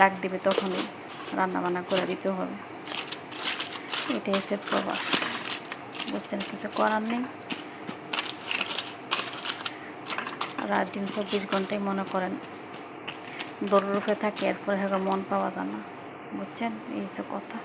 ডাক দিবে তখনই রান্না বান্না করে দিতে হবে। এটাই হচ্ছে প্রবাস, বুঝছেন? কিছু করার নেই। রাত দিন 24 ঘন্টায় মনে করেন দৌড়ের উপরে থাকে, এরপরে মন পাওয়া যায় না, বুঝছেন? এই হচ্ছে কথা।